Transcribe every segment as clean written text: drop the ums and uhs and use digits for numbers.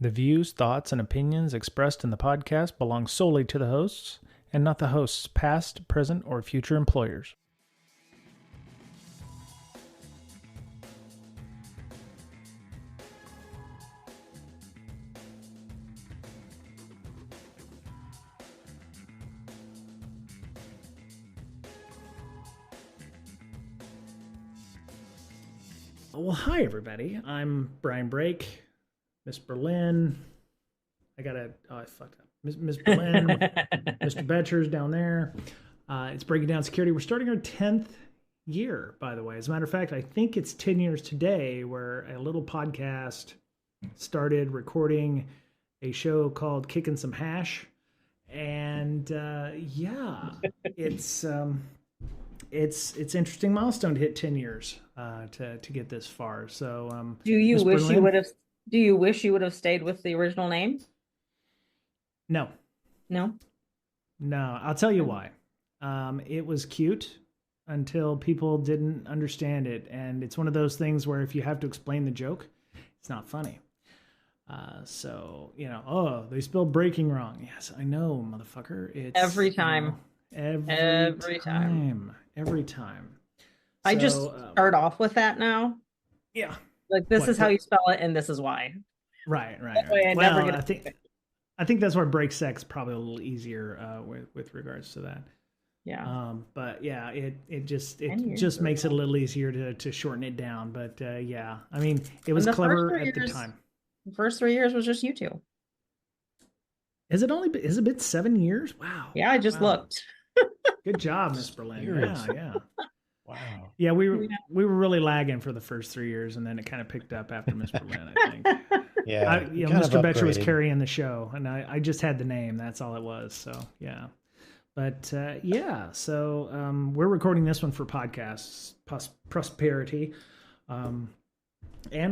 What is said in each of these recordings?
The views, thoughts, and opinions expressed in the podcast belong solely to the hosts and not the host's past, present, or future employers. Well, hi, everybody. I'm Brian Brake, Miss Berlin. I fucked up. Miss Berlin, Mr. Betcher's down there. It's Breaking Down Security. We're starting our 10th year, by the way. As a matter of fact, I think it's 10 years today where a little podcast started recording a show called Kicking Some Hash. And it's interesting milestone to hit 10 years to get this far. So Do you Miss wish you Berlin? would have do you wish you would have stayed with the original name? No. No? No, I'll tell you why. It was cute until people didn't understand it. And it's one of those things where if you have to explain the joke, it's not funny. Oh, they spelled breaking wrong. Yes, I know, motherfucker. It's Every time. every Every time. every time. I just start off with that now. Yeah. Like this What, is how you spell it and this is why. Right. That way I never get I think that's where break sex probably a little easier with regards to that. Yeah. But yeah, it just 10 years makes it a little easier to shorten it down. But yeah, I mean, it was clever at the time. The first 3 years was just you two. Has it been 7 years? Wow. Yeah, I just looked. Good job, Miss Berlin. Yeah. Wow. Yeah, we were really lagging for the first 3 years, and then it kind of picked up after Miss Berlin, I think. Yeah. Mr. Betcher was carrying the show, and I just had the name. That's all it was. So yeah. But so we're recording this one for podcasts, prosperity, and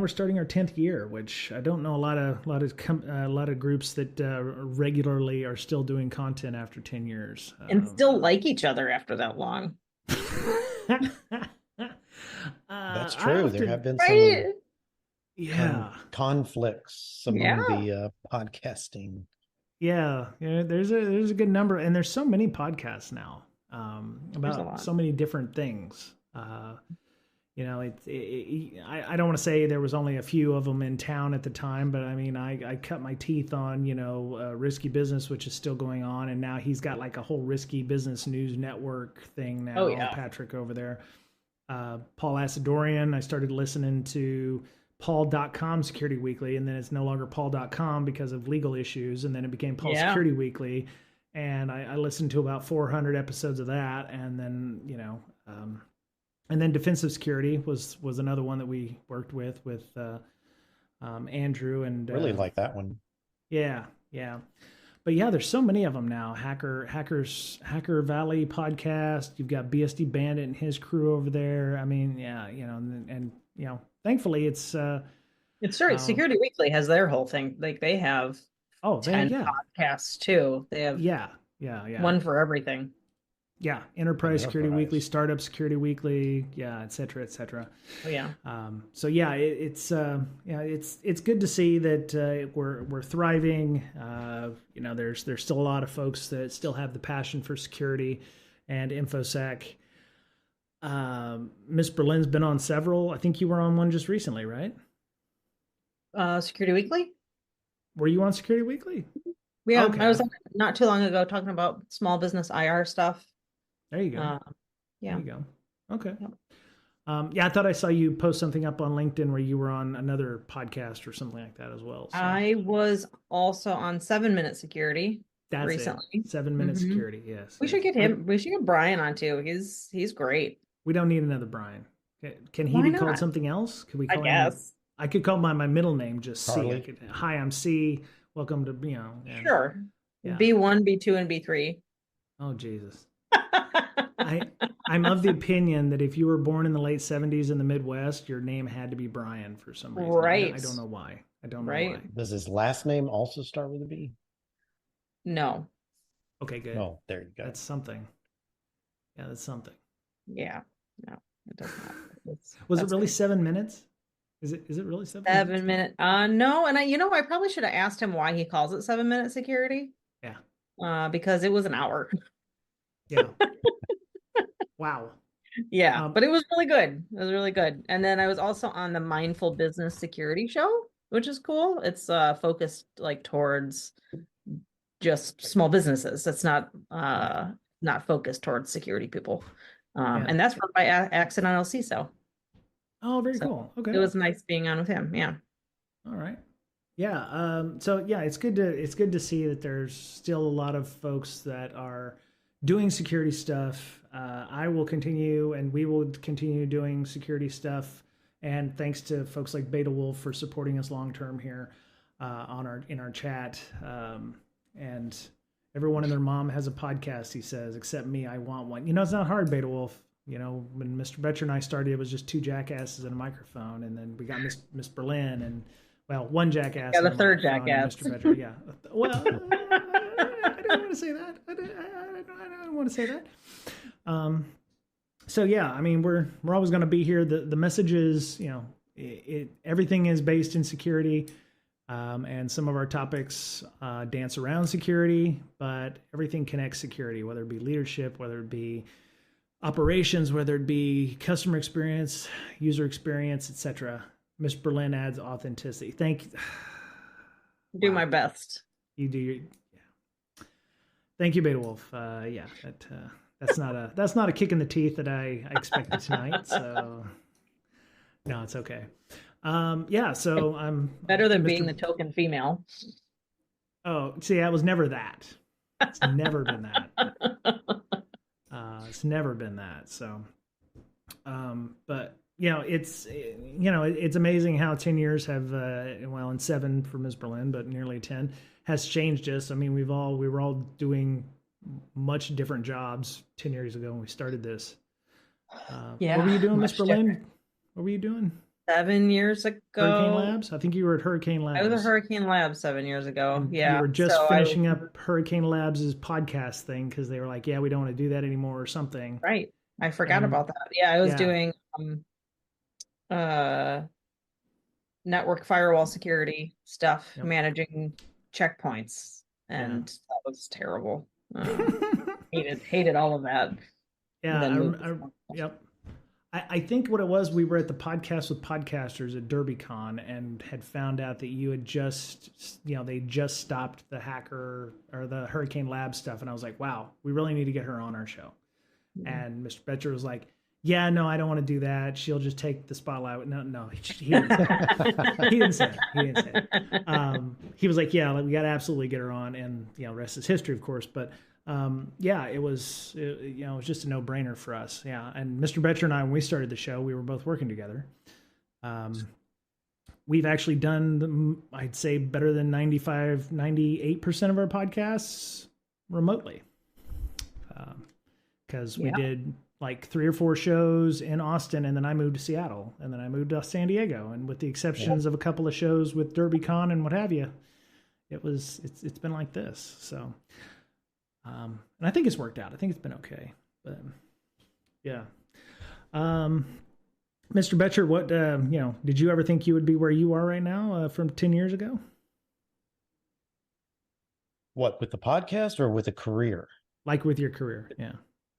we're starting our 10th year, which I don't know a lot of groups that regularly are still doing content after 10 years And still like each other after that long. That's true. There have been some conflicts among the podcasting. Yeah, there's a good number, and there's so many podcasts now about so many different things. I don't want to say there was only a few of them in town at the time, but I mean, I cut my teeth on, Risky Business, which is still going on. And now he's got like a whole Risky Business News Network thing now. Oh, yeah. Patrick over there. Paul Asadorian, I started listening to Paul.com Security Weekly, and then it's no longer Paul.com because of legal issues. And then it became Paul Security Weekly. And I listened to about 400 episodes of that. And then, and then Defensive Security was another one that we worked with Andrew and really like that one. Yeah. But yeah, there's so many of them now. Hacker Valley podcast. You've got BSD Bandit and his crew over there. I mean, yeah, and thankfully it's Security Weekly has their whole thing. Like they have 10 podcasts too. They have one for everything. Yeah, Enterprise Security Weekly, Startup Security Weekly, et cetera, et cetera. Oh yeah. So yeah, it's good to see that we're thriving. There's still a lot of folks that still have the passion for security and infosec. Miss Berlin's been on several. I think you were on one just recently, right? Security Weekly. Were you on Security Weekly? Yeah, okay. I was not too long ago talking about small business IR stuff. There you go. Yeah. There you go. Okay. Yep. I thought I saw you post something up on LinkedIn where you were on another podcast or something like that as well. So. I was also on 7-Minute Security recently. 7-Minute Security, yes. We should get him. We should get Brian on too. He's great. We don't need another Brian. Can he be called something else? Could we call him? Guess. I could call my middle name just Charlie. C. Hi, I'm C. Welcome to Sure. Yeah. B1, B2, and B3. Oh Jesus. I'm of the opinion that if you were born in the late 70s in the Midwest, your name had to be Brian for some reason. Right. I don't know why. Why. Does his last name also start with a B? No. Okay, good. Oh, there you go. That's something. Yeah, that's something. Yeah. No, it does not. Was it really 7 minutes? Is it really 7 minutes? 7 minutes? No, and I probably should have asked him why he calls it 7-minute security. Yeah. Because it was an hour. Yeah. Wow. Yeah, but it was really good. It was really good. And then I was also on the Mindful Business Security Show, which is cool. It's focused like towards just small businesses. It's not focused towards security people. And that's run by Accidental CISO. Oh, very cool. Okay. It was nice being on with him. Yeah. All right. Yeah. So yeah, it's good to see that there's still a lot of folks that are doing security stuff. I will continue, and we will continue doing security stuff. And thanks to folks like Beta Wolf for supporting us long term here in our chat. And everyone and their mom has a podcast, he says, except me. I want one. It's not hard, Beta Wolf. When Mr. Betcher and I started, it was just two jackasses and a microphone, and then we got Miss Berlin and. Well, one jackass. Yeah, the third jackass. Mr. Betcher, yeah. Well, I don't want to say that. I don't want to say that. So yeah, I mean, we're always going to be here. The message is, everything is based in security, and some of our topics dance around security, but everything connects security, whether it be leadership, whether it be operations, whether it be customer experience, user experience, etc. Miss Berlin adds authenticity. Thank you. Do my best. You do your. Thank you, Beta Wolf. That's not a kick in the teeth that I expected tonight. So no, it's okay. So I'm better than being the token female. Oh, see, I was never that. It's never been that. It's never been that. So, but. It's amazing how 10 years have, and 7 for Ms. Berlin, but nearly 10 has changed us. I mean, we were all doing much different jobs 10 years ago when we started this. What were you doing, Ms. Berlin? Different. What were you doing? 7 years ago. Hurricane Labs? I think you were at Hurricane Labs. I was at Hurricane Labs 7 years ago. And you were just finishing up Hurricane Labs' podcast thing because they were like, yeah, we don't want to do that anymore or something. Right. I forgot about that. Yeah, I was doing network firewall security stuff, managing checkpoints, and that was terrible. Hated all of that. I think what it was, we were at the podcast with podcasters at DerbyCon and had found out that you had they just stopped the hacker or the Hurricane Lab stuff, and I was like, wow, we really need to get her on our show. And Mr. Betcher was like, yeah, no, I don't want to do that. She'll just take the spotlight. No, he didn't say that. He didn't say that. He was like, yeah, we got to absolutely get her on, and rest is history, of course. But it was just a no-brainer for us. Yeah, and Mr. Betcher and I, when we started the show, we were both working together. We've actually done, I'd say, better than 98% of our podcasts remotely, because we did like 3 or 4 shows in Austin, and then I moved to Seattle, and then I moved to San Diego, and with the exceptions of a couple of shows with DerbyCon and what have you, it's been like this. So, and I think it's worked out. I think it's been okay, but yeah. Mr. Betcher, what did you ever think you would be where you are right now from 10 years ago? What, with the podcast or with a career? Like with your career, yeah.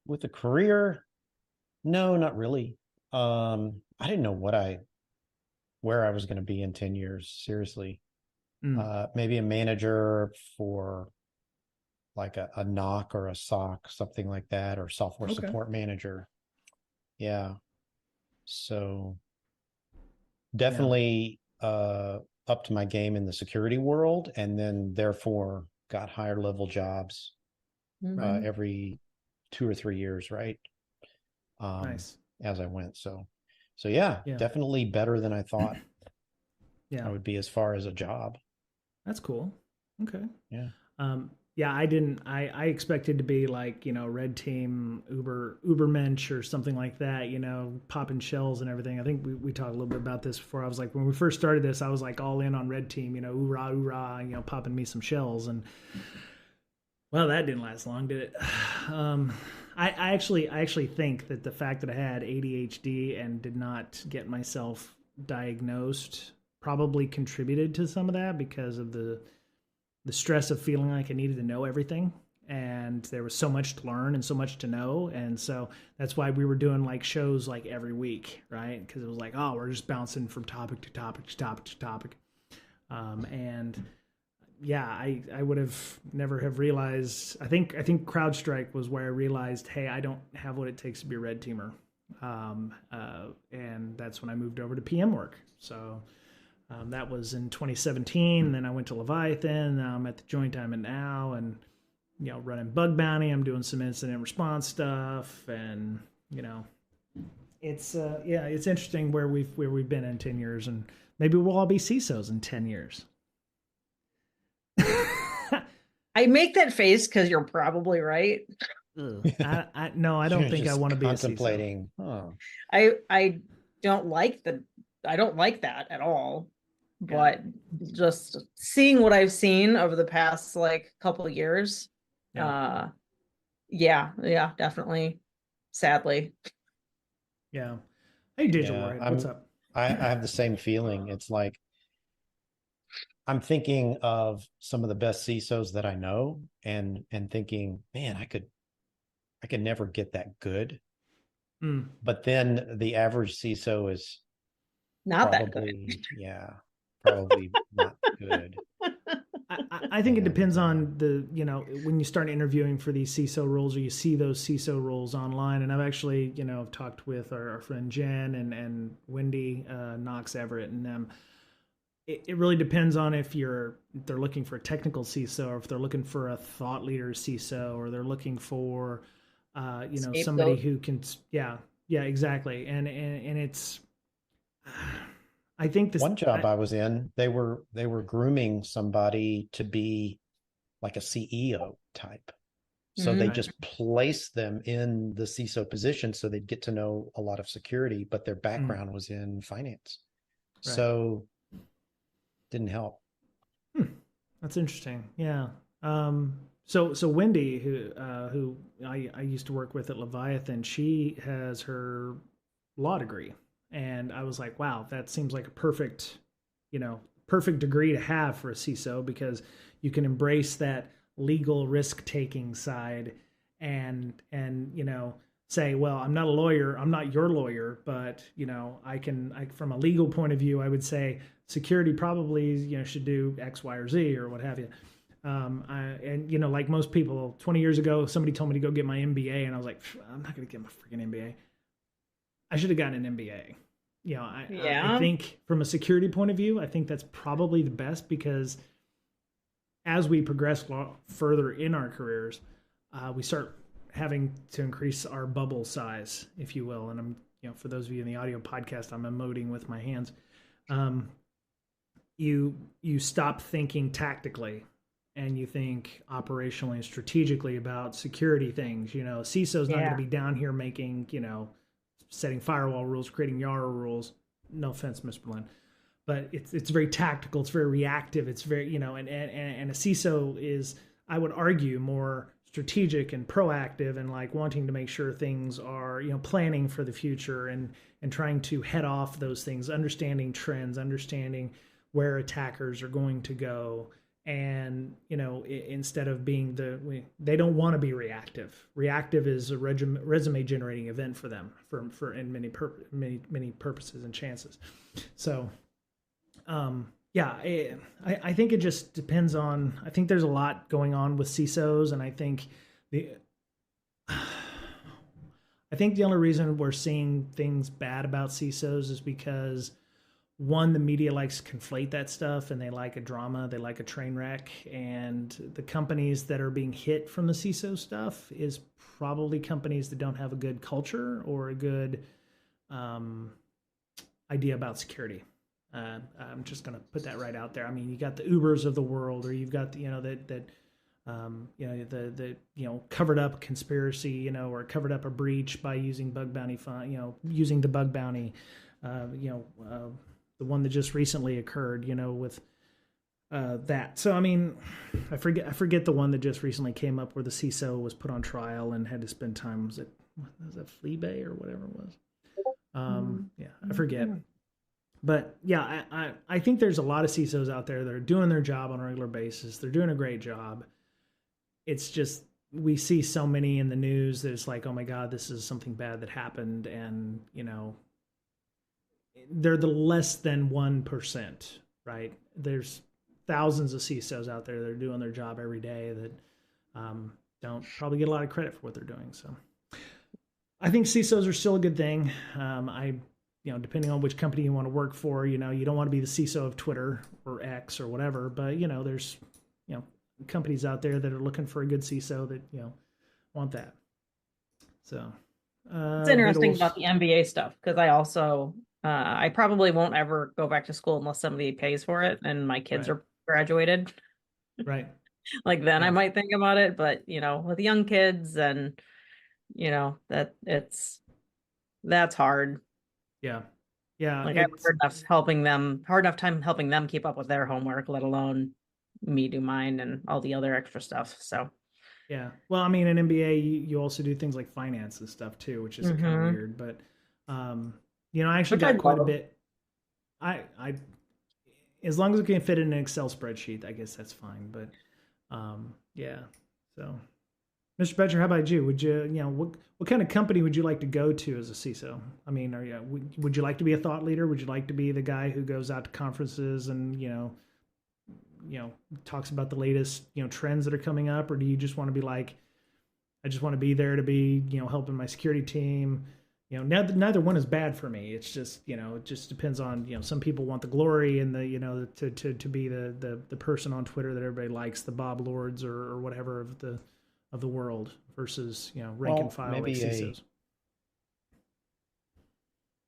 With a career, no, not really. I didn't know where I was going to be in 10 years. Seriously. Maybe a manager for like a NOC or a SOC, something like that, or software support manager. Yeah. So definitely up to my game in the security world, and then therefore got higher level jobs every 2 or 3 years, right? Nice. As I went. So yeah, definitely better than I thought I would be as far as a job. That's cool. Okay. Yeah. I expected to be like, red team, Ubermensch or something like that, popping shells and everything. I think we talked a little bit about this before. I was like, when we first started this, I was like all in on red team, oorah, oorah, popping me some shells. And well, that didn't last long, did it? I actually think that the fact that I had ADHD and did not get myself diagnosed probably contributed to some of that because of the stress of feeling like I needed to know everything. And there was so much to learn and so much to know. And so that's why we were doing like shows like every week, right? Because it was like, oh, we're just bouncing from topic to topic to topic to topic. And yeah, I would have never have realized. I think CrowdStrike was where I realized, hey, I don't have what it takes to be a red teamer. And that's when I moved over to PM work. So that was in 2017. Then I went to Leviathan. Now I'm at the joint I'm in now, and running bug bounty. I'm doing some incident response stuff, and it's it's interesting where we've been in 10 years, and maybe we'll all be CISOs in 10 years. I make that face because you're probably right. No, I don't think I want to be contemplating. a CISO. I don't like that at all. But just seeing what I've seen over the past like couple of years, yeah, definitely. Sadly. Yeah. Hey, Digital Warhead, what's up? I have the same feeling. It's like I'm thinking of some of the best CISOs that I know, and thinking, man, I could never get that good. But then the average CISO is not probably, that good. Yeah, probably not good. I think it depends on when you start interviewing for these CISO roles, or you see those CISO roles online. And I've actually, talked with our friend Jen and Wendy Knox Everett and them. It really depends on if they're looking for a technical CISO, or if they're looking for a thought leader CISO, or they're looking for, somebody who can, yeah, exactly. And it's, I think this one job I was in, they were grooming somebody to be like a CEO type. So they just placed them in the CISO position so they'd get to know a lot of security, but their background was in finance. Right. So didn't help. That's interesting. Yeah. So Wendy, who I used to work with at Leviathan, she has her law degree. And I was like, wow, that seems like a perfect degree to have for a CISO, because you can embrace that legal risk-taking side and say, well, I'm not a lawyer, I'm not your lawyer, but I from a legal point of view, I would say security probably should do X, Y, or Z, or what have you. Like most people, 20 years ago, somebody told me to go get my MBA, and I was like, I'm not going to get my freaking MBA. I should have gotten an MBA. I think from a security point of view, I think that's probably the best, because as we progress further in our careers, we start having to increase our bubble size, if you will. And I'm, for those of you in the audio podcast, I'm emoting with my hands. You stop thinking tactically, and you think operationally and strategically about security things. CISO's not going to be down here making, setting firewall rules, creating Yara rules. No offense, Mr. Berlin, but it's very tactical. It's very reactive. It's very, and a CISO is, I would argue, more strategic and proactive, and like wanting to make sure things are, planning for the future, and trying to head off those things, understanding trends, understanding where attackers are going to go. And instead of being they don't want to be reactive. Reactive is a resume generating event for them, for in many purposes and chances. So, I think it just depends on. I think there's a lot going on with CISOs, and I think the only reason we're seeing things bad about CISOs is because, one, the media likes to conflate that stuff, and they like a drama, they like a train wreck, and the companies that are being hit from the CISO stuff is probably companies that don't have a good culture or a good idea about security. I'm just going to put that right out there. I mean, you got the Ubers of the world, or you've got the covered up conspiracy, or covered up a breach by using bug bounty using the bug bounty, the one that just recently occurred, with that. So, I mean, I forget the one that just recently came up where the CISO was put on trial and had to spend time. Was that Fleabay or whatever it was? I forget. But yeah, I think there's a lot of CISOs out there that are doing their job on a regular basis. They're doing a great job. It's just we see so many in the news that it's like, oh my God, this is something bad that happened, and they're the less than 1%, right? There's thousands of CISOs out there that are doing their job every day that don't probably get a lot of credit for what they're doing. So I think CISOs are still a good thing. Depending on which company you want to work for, you don't want to be the CISO of Twitter or X or whatever, but there's, companies out there that are looking for a good CISO that, want that. So it's interesting about the MBA stuff, because I also, I probably won't ever go back to school unless somebody pays for it and my kids are graduated. Right. Like then I might think about it, but with young kids and that's hard. Yeah. Yeah. Like I have hard enough time helping them keep up with their homework, let alone me do mine and all the other extra stuff. So yeah. Well, I mean, in MBA, you also do things like finance and stuff too, which is kind of weird. But I actually got quite a bit. I as long as it can fit in an Excel spreadsheet, I guess that's fine. But yeah. So, Mr. Betcher, how about you? Would you, what kind of company would you like to go to as a CISO? I mean, would you like to be a thought leader? Would you like to be the guy who goes out to conferences and talks about the latest trends that are coming up, or do you just want to be like, I just want to be there to be helping my security team? Neither one is bad for me. It's just it just depends on some people want the glory and the to be the person on Twitter that everybody likes, the Bob Lords or whatever of the world, versus rank and file like CISOs.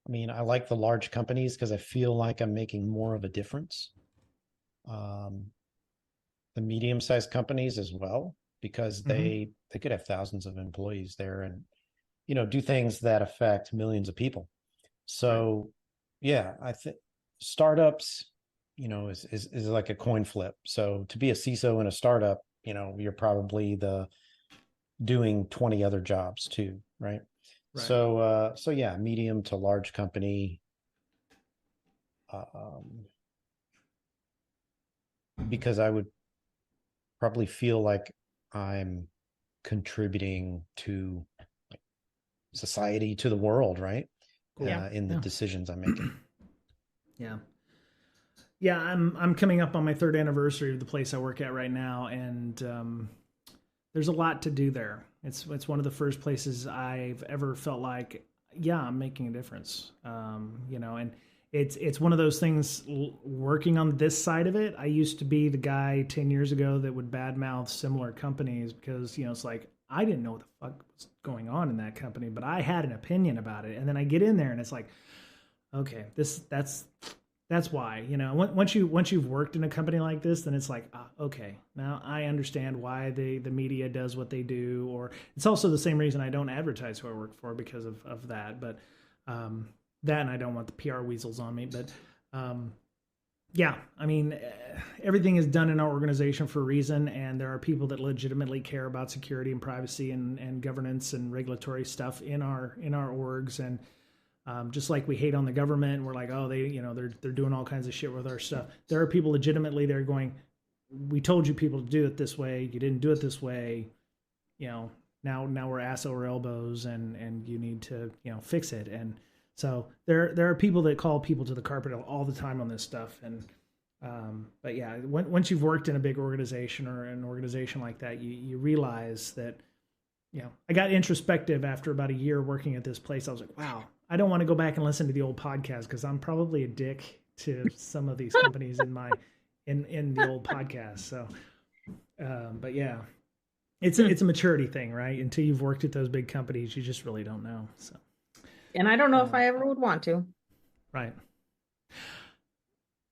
I mean, I like the large companies because I feel like I'm making more of a difference. The medium-sized companies as well, because they could have thousands of employees there and do things that affect millions of people. So yeah, I think startups is like a coin flip. So to be a CISO in a startup, you're probably doing 20 other jobs too, right? So yeah, medium to large company. Because I would probably feel like I'm contributing to society, to the world, right? In the decisions I'm making. Yeah, I'm coming up on my 3rd anniversary of the place I work at right now, and there's a lot to do there. It's one of the first places I've ever felt like, I'm making a difference. And it's one of those things, working on this side of it. I used to be the guy 10 years ago that would badmouth similar companies because, it's like, I didn't know what the fuck was going on in that company, but I had an opinion about it. And then I get in there and it's like, okay, that's why, once you've worked in a company like this, then it's like, okay, now I understand why the media does what they do. Or it's also the same reason I don't advertise who I work for, because of that. But, that, and I don't want the PR weasels on me, but yeah, I mean, everything is done in our organization for a reason, and there are people that legitimately care about security and privacy and governance and regulatory stuff in our orgs. And just like we hate on the government, we're like, oh, they're doing all kinds of shit with our stuff. There are people legitimately there going, we told you people to do it this way, you didn't do it this way, now we're ass over elbows, and you need to fix it. And so there are people that call people to the carpet all the time on this stuff. And but yeah, once you've worked in a big organization or an organization like that, you realize that I got introspective after about a year working at this place. I was like, wow, I don't want to go back and listen to the old podcast because I'm probably a dick to some of these companies in the old podcast. So but yeah, it's a maturity thing, right? Until you've worked at those big companies, you just really don't know. So. And I don't know if I ever would want to. Right.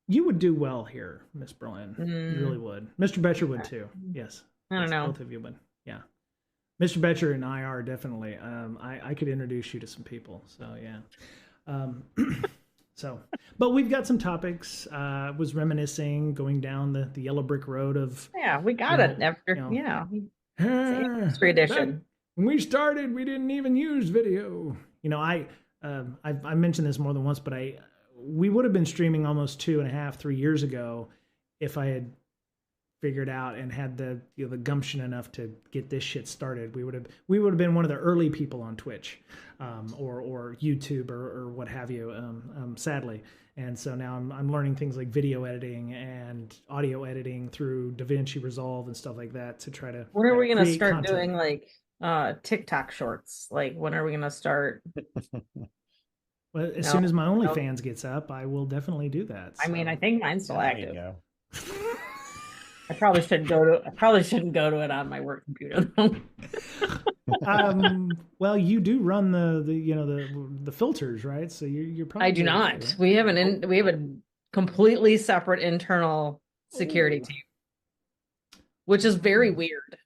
You would do well here, Miss Berlin. You really would. Mr. Betcher would too. Yes. I don't know. Both of you would. Yeah. Mr. Betcher and I are definitely. I could introduce you to some people. So yeah. But we've got some topics. Was reminiscing, going down the yellow brick road of. Yeah, we got it after. History edition. When we started, we didn't even use video. I mentioned this more than once, but we would have been streaming almost 2.5, 3 years ago if I had figured out and had the gumption enough to get this shit started. We would have been one of the early people on Twitch, or YouTube or what have you. Sadly, and so now I'm learning things like video editing and audio editing through DaVinci Resolve and stuff like that to try to. When are we gonna create start content. doing like TikTok shorts? Like when are we gonna start? Well, as No, soon as my no. OnlyFans gets up, I will definitely do that. I mean, I so. think mine's still There you active. go. I probably shouldn't go to it on my work computer though. Well, you do run the filters, right? So you're probably I do not. right? We have we have a completely separate internal security team, which is very weird.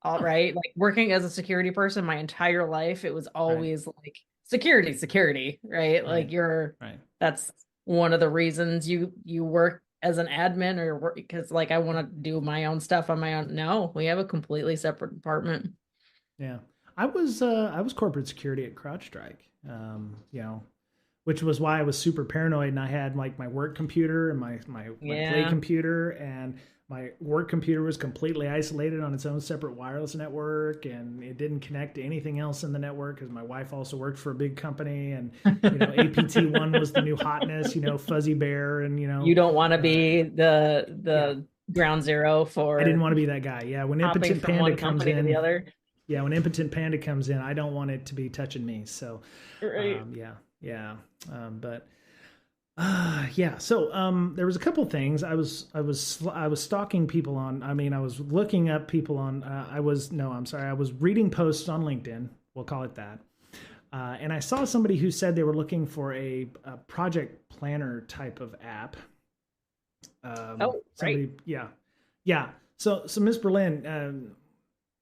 All right. Like working as a security person my entire life, it was always like security, right? Like Right. that's one of the reasons you work as an admin or work because like I want to do my own stuff on my own. No, we have a completely separate department. Yeah. I was corporate security at CrowdStrike. Which was why I was super paranoid, and I had like my work computer and my play computer, and my work computer was completely isolated on its own separate wireless network, and it didn't connect to anything else in the network because my wife also worked for a big company, and APT1 was the new hotness, Fuzzy Bear, and you don't want to be the ground zero for. I didn't want to be that guy. Yeah, when Impotent Panda comes in, to the other. Yeah, when Impotent Panda comes in, I don't want it to be touching me. So, right. Yeah. So there was a couple things I was stalking people on. I mean, I was looking up people on. I was reading posts on LinkedIn. We'll call it that. And I saw somebody who said they were looking for a project planner type of app. Right. Yeah. So Ms. Berlin,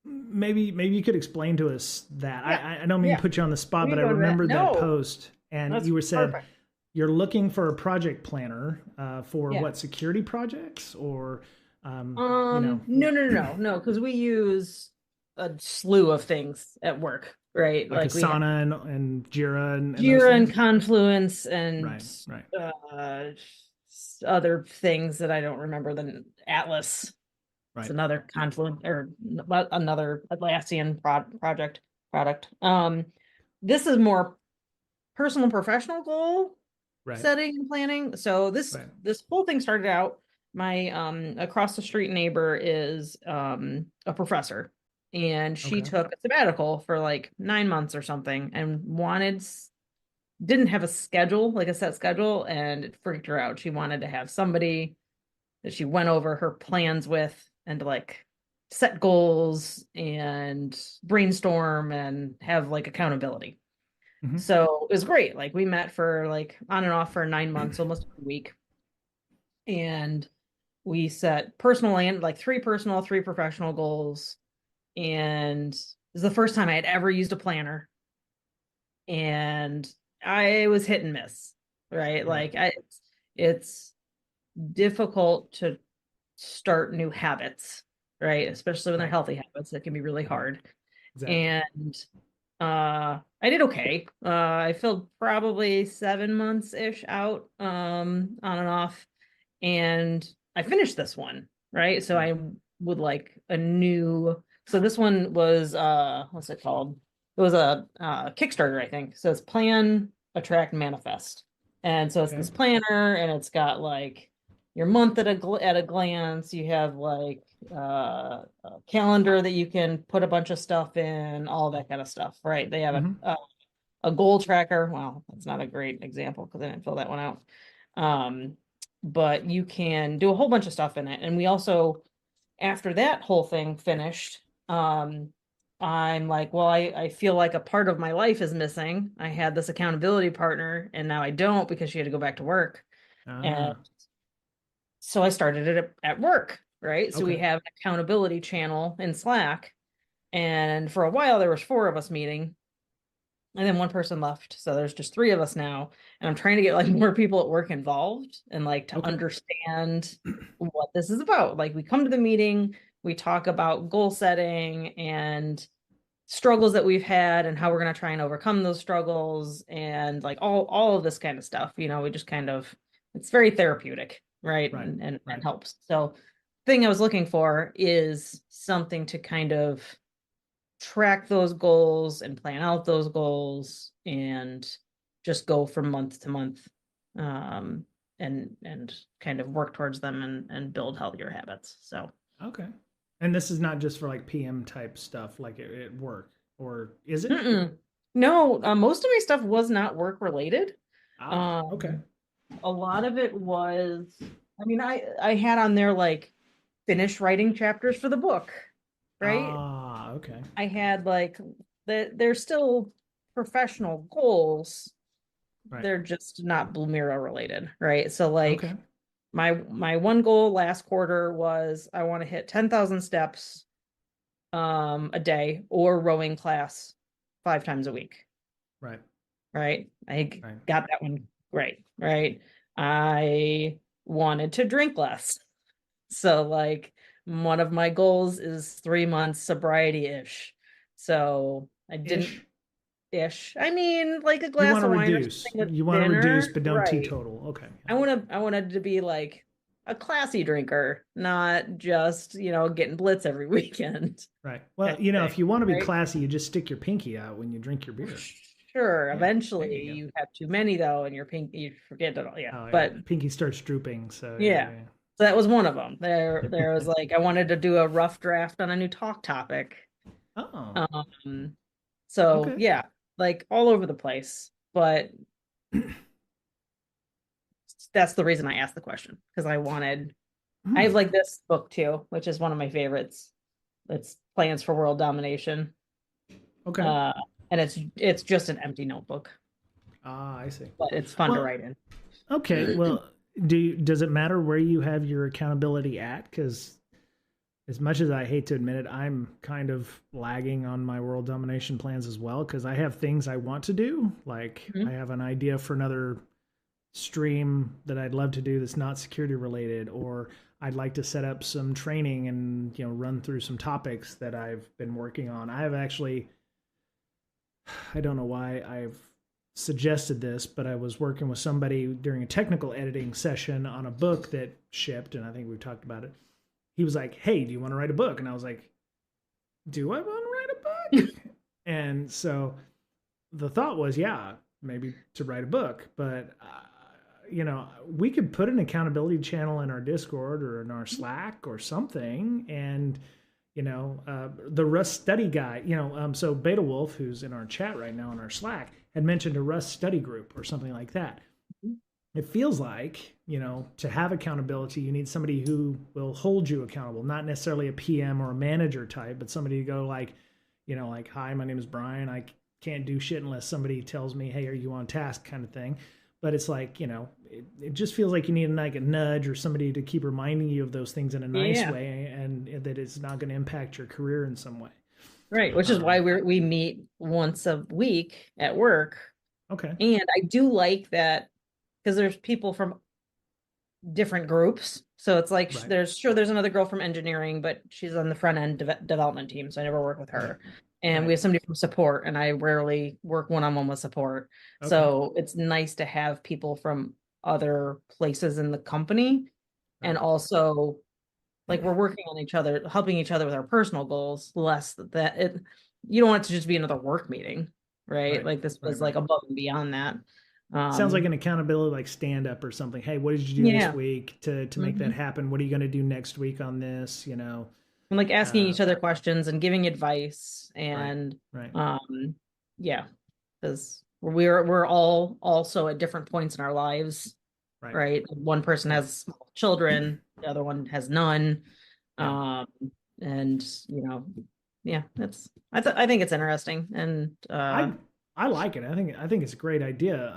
maybe you could explain to us that. I don't mean to put you on the spot, but I remembered that post, and you were said perfect. You're looking for a project planner for what, security projects or no, because we use a slew of things at work, right? like Asana and Jira and Confluence and right. Other things that I don't remember. Than Atlas. Right. It's another Confluence or another Atlassian product. This is more personal professional goal setting and planning. So this whole thing started out, my across the street neighbor is a professor, and she took a sabbatical for like 9 months or something and didn't have a schedule, like a set schedule, and it freaked her out. She wanted to have somebody that she went over her plans with and to like set goals and brainstorm and have like accountability. Mm-hmm. So it was great. Like we met for like on and off for 9 months, almost a week. And we set personal and like 3 personal, 3 professional goals. And it was the first time I had ever used a planner. And I was hit and miss, right? Like it's difficult to start new habits, right? Especially when they're healthy habits, that can be really hard. Exactly. And I did okay. I filled probably 7 months-ish out, on and off. And I finished this one, right? So I would like so this one was, what's it called? It was a Kickstarter, I think. So it's Plan, Attract, Manifest. And so it's this planner, and it's got like your month at a glance. You have like a calendar that you can put a bunch of stuff in, all that kind of stuff, right? They have a goal tracker. Well, that's not a great example because I didn't fill that one out. But you can do a whole bunch of stuff in it. And we also, after that whole thing finished, I'm like, well, I feel like a part of my life is missing. I had this accountability partner, and now I don't because she had to go back to work. And so I started it at work, right? So we have an accountability channel in Slack. And for a while, there was 4 of us meeting. And then 1 person left. So there's just 3 of us now. And I'm trying to get like more people at work involved and like to understand what this is about. Like we come to the meeting, we talk about goal setting and struggles that we've had and how we're going to try and overcome those struggles and like all of this kind of stuff. You know, we just kind of, it's very therapeutic, right? Right. And helps. So thing I was looking for is something to kind of track those goals and plan out those goals and just go from month to month, and kind of work towards them and build healthier habits. So Okay. And this is not just for like PM type stuff, like at work, or is it? no, most of my stuff was not work related. Okay. A lot of it was, I mean, I had on there like finish writing chapters for the book, right? Okay. I had like they're still professional goals. Right. They're just not Blue Mirror related, right? So like Okay. my one goal last quarter was I want to hit 10,000 steps a day or rowing class 5 times a week. Right. Right. I Right. got that one great, right? I wanted to drink less. So like one of my goals is 3 months sobriety-ish. So I didn't ish. I mean, like a You glass want to of wine or reduce. something with You want to reduce, dinner. but don't Right. teetotal. Okay. I wanted to be like a classy drinker, not just, getting blitz every weekend. Right. Well, Kind of if thing, you want to be right? classy, you just stick your pinky out when you drink your beer. Sure. Yeah. There Eventually you go. you have too many though, and your pink you forget it all. Yeah. Oh yeah. But Pinky starts drooping. So yeah. yeah. So that was one of them. There was like I wanted to do a rough draft on a new talk topic. Oh. Um, so Okay. yeah, like all over the place. But that's the reason I asked the question because I have like this book too, which is one of my favorites. It's Plans for World Domination. Okay. Uh, and it's just an empty notebook, I see. but it's fun to Well, write in. okay. Well, does it matter where you have your accountability at? Because as much as I hate to admit it, I'm kind of lagging on my world domination plans as well because I have things I want to do. Like I have an idea for another stream that I'd love to do that's not security related, or I'd like to set up some training and run through some topics that I've been working on. I have actually, I don't know why I've suggested this, but I was working with somebody during a technical editing session on a book that shipped, and I think we've talked about it. He was like, "Hey, do you want to write a book?" And I was like, "Do I want to write a book?" And so the thought was, yeah, maybe to write a book, but we could put an accountability channel in our Discord or in our Slack or something, and the Rust study guy, so Beta Wolf, who's in our chat right now in our Slack, had mentioned a Rust study group or something like that. It feels like, to have accountability, you need somebody who will hold you accountable, not necessarily a PM or a manager type, but somebody to go like, like, "Hi, my name is Brian. I can't do shit unless somebody tells me, hey, are you on task?" kind of thing. But it's like, it just feels like you need like a nudge or somebody to keep reminding you of those things in a nice way, and that it's not going to impact your career in some way. Right, which is why we meet once a week at work. Okay. And I do like that because there's people from different groups. So it's like Right. there's another girl from engineering, but she's on the front end development team, so I never work with her. And we have somebody from support, and I rarely work one-on-one with support. Okay. So it's nice to have people from other places in the company, and also like we're working on each other, helping each other with our personal goals, less that it you don't want it to just be another work meeting, right? Like this was like above and beyond that. Sounds like an accountability, like stand up or something. Hey, what did you do this week to make that happen? What are you going to do next week on this? And like asking each other questions and giving advice and yeah, because we're all also at different points in our lives, right? One person has small children, the other one has none. And yeah, I think it's interesting, and I like it. I think it's a great idea.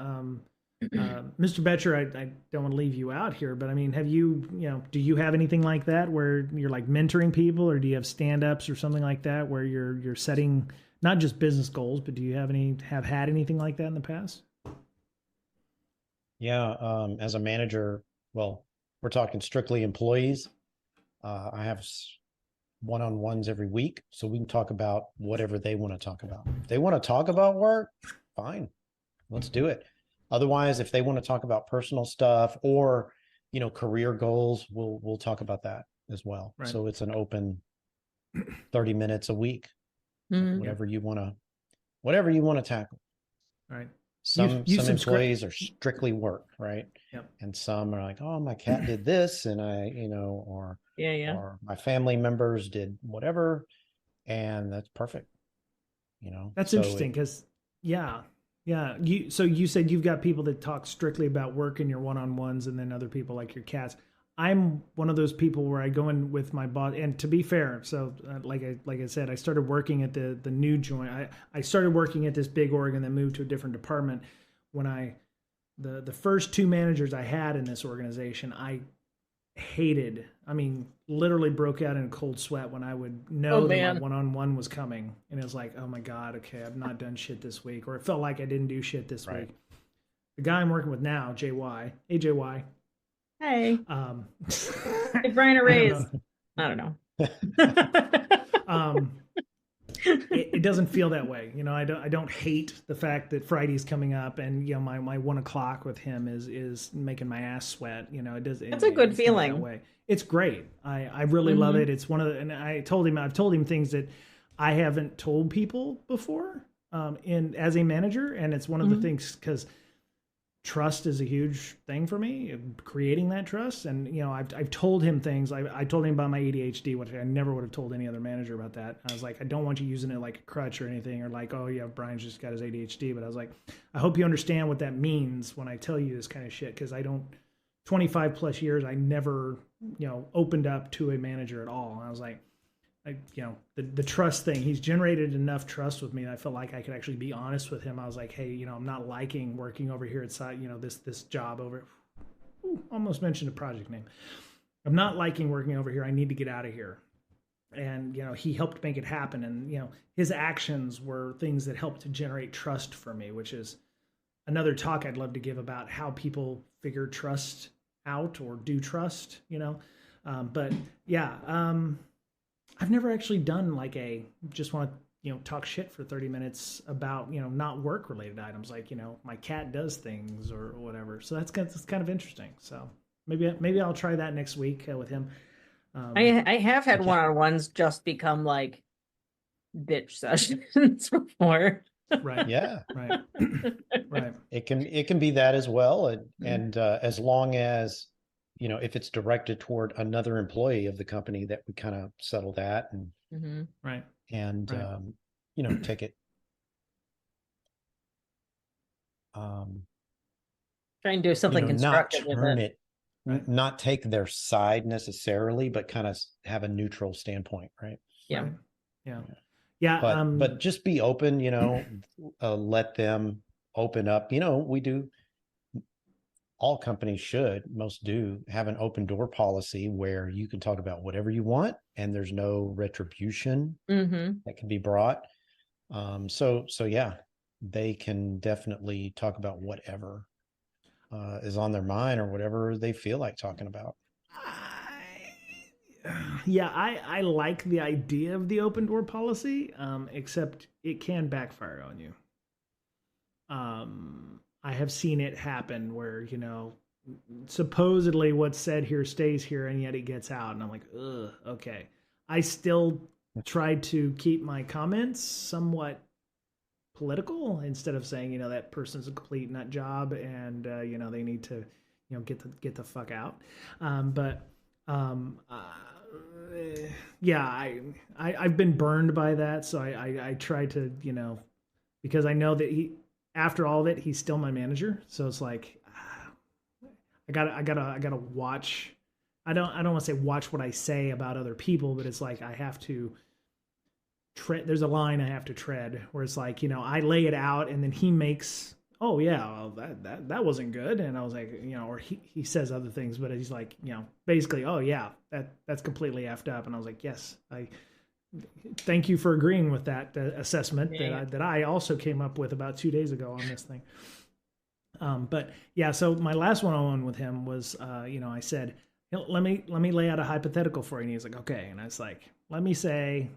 Mr. Betcher, I don't want to leave you out here, but I mean, have you, do you have anything like that where you're like mentoring people, or do you have stand-ups or something like that where you're setting not just business goals, but do you have had anything like that in the past? Yeah, as a manager, well, we're talking strictly employees. I have one-on-ones every week so we can talk about whatever they want to talk about. If they want to talk about work, fine, let's do it. Otherwise, if they want to talk about personal stuff or, career goals, we'll talk about that as well. Right. So it's an open 30 minutes a week, whatever you want to tackle. Right. Some employees are strictly work, right? Yep. And some are like, oh, my cat did this, and or my family members did whatever, and that's perfect. That's interesting because, yeah. You said you've got people that talk strictly about work in your one-on-ones, and then other people like your cats. I'm one of those people where I go in with my boss, and to be fair, so like I said, I started working at the new joint. I started working at this big org and then moved to a different department. When the first 2 managers I had in this organization, I hated. I mean, literally broke out in a cold sweat when I would know that my one-on-one was coming, and it was like, oh my god, okay, I've not done shit this week, or it felt like I didn't do shit this week. The guy I'm working with now, JY, AJY. Hey. Hey, Brian, a raise. I don't know. It doesn't feel that way. I don't hate the fact that Friday's coming up, and my 1 o'clock with him is making my ass sweat. It does. That's a good feeling. That way. It's great. I really love it. It's one of the, and I've told him things that I haven't told people before, as a manager, and it's one of the things because trust is a huge thing for me, creating that trust. And, I've told him things. I told him about my ADHD, which I never would have told any other manager about that. I was like, I don't want you using it like a crutch or anything, or like, oh yeah, Brian's just got his ADHD. But I was like, I hope you understand what that means when I tell you this kind of shit. Cause 25 plus years, I never, opened up to a manager at all. And I was like, the trust thing, he's generated enough trust with me that I felt like I could actually be honest with him. I was like, hey, I'm not liking working over here at site, this job over. Almost mentioned a project name. I'm not liking working over here. I need to get out of here. And, he helped make it happen. And, his actions were things that helped to generate trust for me, which is another talk I'd love to give about how people figure trust out or do trust, but yeah, I've never actually done like just want to, talk shit for 30 minutes about, not work related items. Like, my cat does things or whatever. So that's kind of interesting. So maybe I'll try that next week with him. I have had one-on-ones just become like bitch sessions before. Right. Yeah. Right. Right. It can be that as well. And as long as, if it's directed toward another employee of the company, that we kind of settle that and right. And right. Take it. Try and do something constructive not turn with it. Right. Not take their side necessarily, but kind of have a neutral standpoint, right? Yeah. Right. Yeah. Yeah. But just be open, let them open up. We do. All companies should, most do, have an open door policy where you can talk about whatever you want and there's no retribution that can be brought. So yeah, they can definitely talk about whatever is on their mind or whatever they feel like talking about. I like the idea of the open door policy, except it can backfire on you. I have seen it happen where, supposedly what's said here stays here and yet it gets out. And I'm like, ugh, okay. I still try to keep my comments somewhat political instead of saying, that person's a complete nut job and, they need to, get the fuck out. I've been burned by that. So I try to, because I know that after all of it, he's still my manager. So it's like, I gotta watch. I don't want to say watch what I say about other people, but it's like, I have to tread. There's a line I have to tread where it's like, I lay it out and then he makes, oh yeah, well, that wasn't good. And I was like, or he says other things, but he's like, basically, oh yeah, that's completely effed up. And I was like, yes, thank you for agreeing with that assessment that I also came up with about 2 days ago on this thing. But yeah, so my last one-on-one with him was, I said, let me lay out a hypothetical for you. And he's like, okay. And I was like, let me say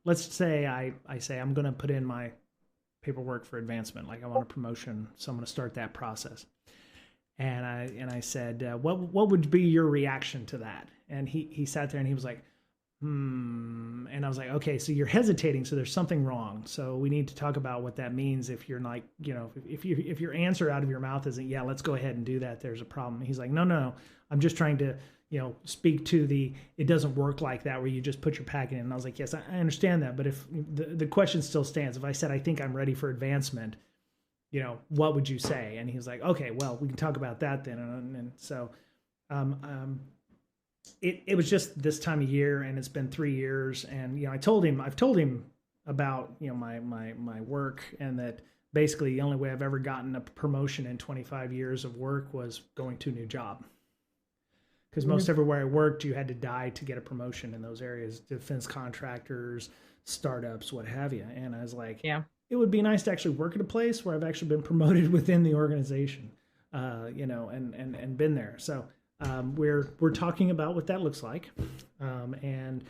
let's say I say I'm going to put in my paperwork for advancement. Like I want a promotion, so I'm going to start that process. And I said, what would be your reaction to that? And he sat there and he was like, and I was like, okay, so you're hesitating, so there's something wrong. So we need to talk about what that means. If you're like, if your answer out of your mouth isn't, yeah, let's go ahead and do that, there's a problem. He's like, no, I'm just trying to, speak to it doesn't work like that where you just put your packet in. And I was like, yes, I understand that. But if the question still stands, if I said, I think I'm ready for advancement, what would you say? And he was like, okay, well, we can talk about that then. And so, it was just this time of year, and it's been 3 years. And, I've told him about, my work, and that basically the only way I've ever gotten a promotion in 25 years of work was going to a new job. Because most everywhere I worked, you had to die to get a promotion in those areas, defense contractors, startups, what have you. And I was like, yeah, it would be nice to actually work at a place where I've actually been promoted within the organization, and been there. So we're talking about what that looks like. It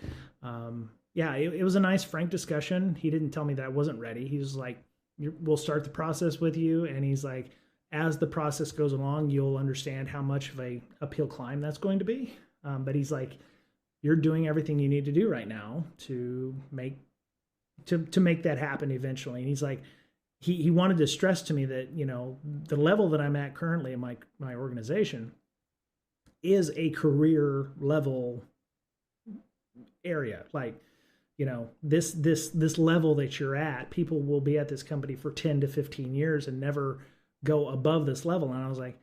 was a nice, frank discussion. He didn't tell me that I wasn't ready. He was like, we'll start the process with you. And he's like, as the process goes along, you'll understand how much of a uphill climb that's going to be. But he's like, you're doing everything you need to do right now to make that happen eventually. And he's like, he wanted to stress to me that, the level that I'm at currently in my organization is a career level area. Like, this level that you're at, people will be at this company for 10 to 15 years and never go above this level. And I was like,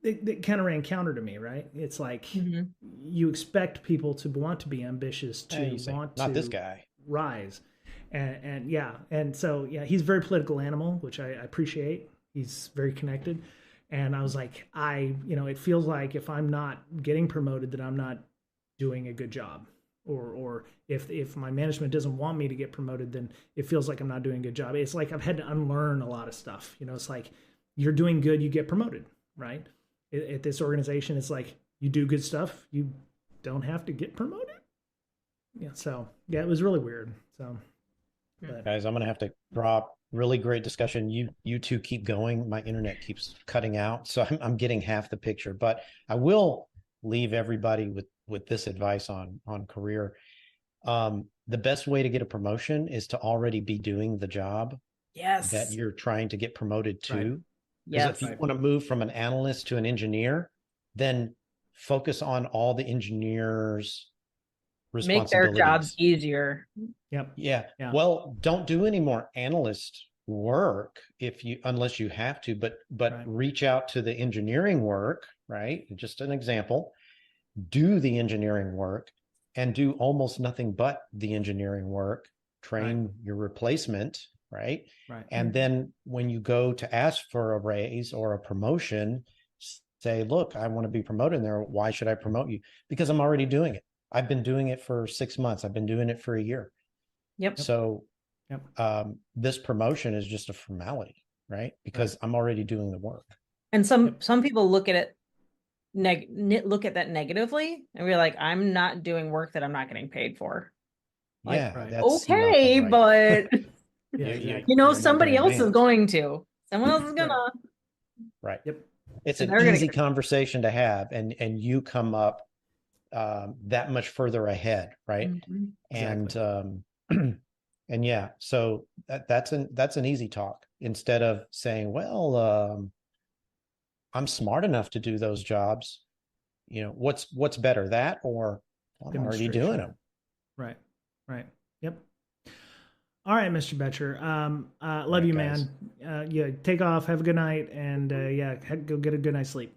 it kind of ran counter to me, right? It's like, you expect people to want to be ambitious, to want to not this guy rise. And yeah. And so, yeah, he's a very political animal, which I appreciate. He's very connected. And I was like, it feels like if I'm not getting promoted, that I'm not doing a good job. Or if my management doesn't want me to get promoted, then it feels like I'm not doing a good job. It's like I've had to unlearn a lot of stuff. It's like, you're doing good, you get promoted, right? At this organization, it's like, you do good stuff, you don't have to get promoted. Yeah. So yeah, it was really weird. So, guys, I'm going to have to drop. Really great discussion. You two keep going. My internet keeps cutting out, so I'm getting half the picture. But I will leave everybody with this advice on career. The best way to get a promotion is to already be doing the job that you're trying to get promoted to. Right. Because if you want to move from an analyst to an engineer, then focus on all the engineers' responsibilities. Make their jobs easier. Yep. Yeah. Well, don't do any more analyst work unless you have to, but right. Reach out to the engineering work, right? Just an example. Do the engineering work and do almost nothing but the engineering work. Train your replacement, right? Right. And then when you go to ask for a raise or a promotion, say, look, I want to be promoted there. Why should I promote you? Because I'm already doing it. I've been doing it for 6 months. I've been doing it for a year. Yep. So this promotion is just a formality, right? Because I'm already doing the work. And some people look at it look at that negatively and we're like, I'm not doing work that I'm not getting paid for. Like, that's okay, right. But exactly. Somebody else is going to. Someone else is gonna. Right. Yep. It's an easy conversation to have, and you come up that much further ahead, right? Exactly. And yeah, so that's an easy talk instead of saying, well, I'm smart enough to do those jobs. What's better, that or I'm already doing them. Right. Yep. All right, Mr. Betcher. Love you, guys. Man. Take off. Have a good night, and go get a good night's sleep.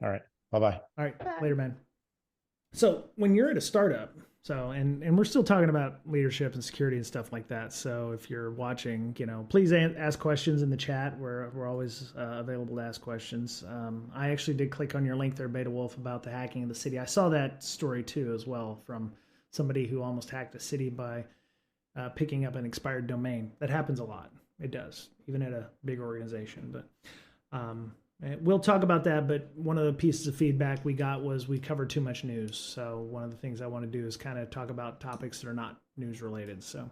All right. Bye-bye. All right. Bye. Later, man. So when you're at a startup, and we're still talking about leadership and security and stuff like that. So if you're watching, please ask questions in the chat. We're always available to ask questions. I actually did click on your link there, Beta Wolf, about the hacking of the city. I saw that story too, as well, from somebody who almost hacked a city by picking up an expired domain. That happens a lot. It does, even at a big organization. But We'll talk about that, but one of the pieces of feedback we got was we covered too much news. So one of the things I want to do is kind of talk about topics that are not news related. So